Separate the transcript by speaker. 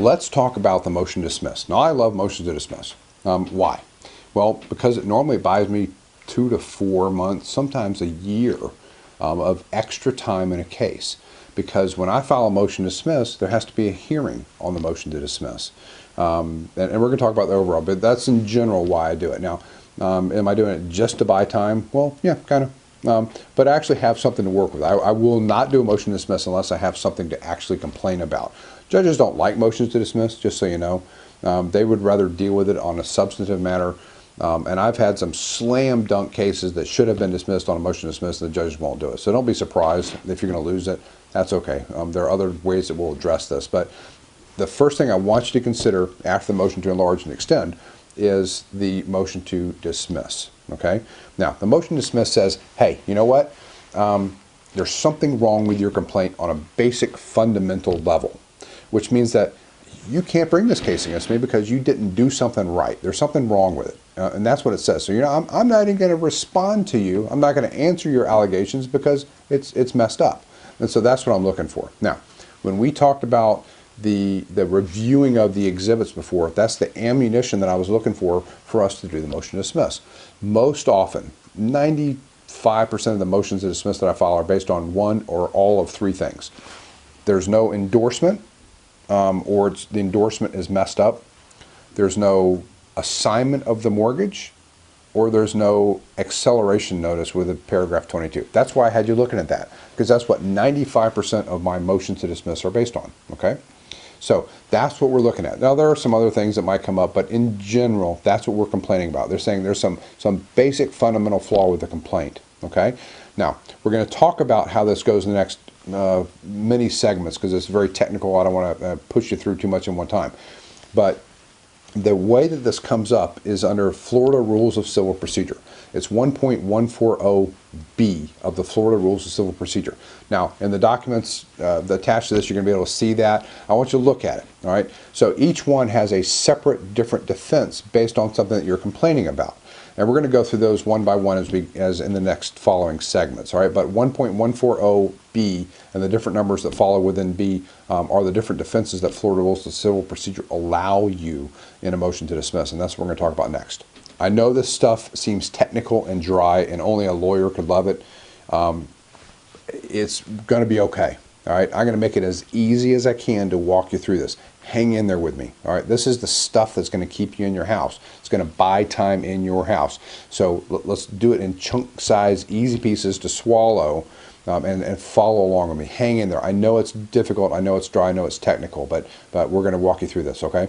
Speaker 1: let's talk about the motion to dismiss. Now, I love motions to dismiss. Why? Well, because it normally buys me 2 to 4 months, sometimes a year of extra time in a case. Because when I file a motion to dismiss, there has to be a hearing on the motion to dismiss. And we're going to talk about the overall, but that's in general why I do it. Now, am I doing it just to buy time? Well, yeah, kind of. But I actually have something to work with. I will not do a motion to dismiss unless I have something to actually complain about. Judges don't like motions to dismiss, just so you know. They would rather deal with it on a substantive matter. And I've had some slam dunk cases that should have been dismissed on a motion to dismiss, and the judges won't do it. So don't be surprised if you're going to lose it. That's okay. There are other ways that we'll address this. But the first thing I want you to consider after the motion to enlarge and extend is the motion to dismiss. Okay? Now, the motion to dismiss says, hey, you know what? There's something wrong with your complaint on a basic fundamental level, which means that you can't bring this case against me because you didn't do something right. There's something wrong with it. And that's what it says. So, you know, I'm not even going to respond to you. I'm not going to answer your allegations because it's messed up. And so that's what I'm looking for. Now, when we talked about the reviewing of the exhibits before, that's the ammunition that I was looking for us to do the motion to dismiss. Most often, 95% of the motions to dismiss that I file are based on one or all of three things. There's no endorsement, or the endorsement is messed up. There's no assignment of the mortgage, or there's no acceleration notice with a paragraph 22. That's why I had you looking at that, because that's what 95% of my motions to dismiss are based on, okay? So that's what we're looking at. Now, there are some other things that might come up, but in general, that's what we're complaining about. They're saying there's some basic fundamental flaw with the complaint, okay? Now, we're going to talk about how this goes in the next many segments, because it's very technical. I don't want to push you through too much in one time. But the way that this comes up is under Florida Rules of Civil Procedure. It's 1.140B of the Florida Rules of Civil Procedure. Now, in the documents attached to this, you're going to be able to see that. I want you to look at it, all right? So each one has a separate, different defense based on something that you're complaining about. And we're going to go through those one by one as in the next following segments, all right? But 1.140B and the different numbers that follow within B are the different defenses that Florida Rules of Civil Procedure allow you in a motion to dismiss, and that's what we're going to talk about next. I know this stuff seems technical and dry, and only a lawyer could love it. It's going to be okay, all right? I'm going to make it as easy as I can to walk you through this. Hang in there with me, all right? This is the stuff that's going to keep you in your house. It's going to buy time in your house. So let's do it in chunk size, easy pieces to swallow, and follow along with me. Hang in there. I know it's difficult. I know it's dry. I know it's technical, but we're going to walk you through this, okay?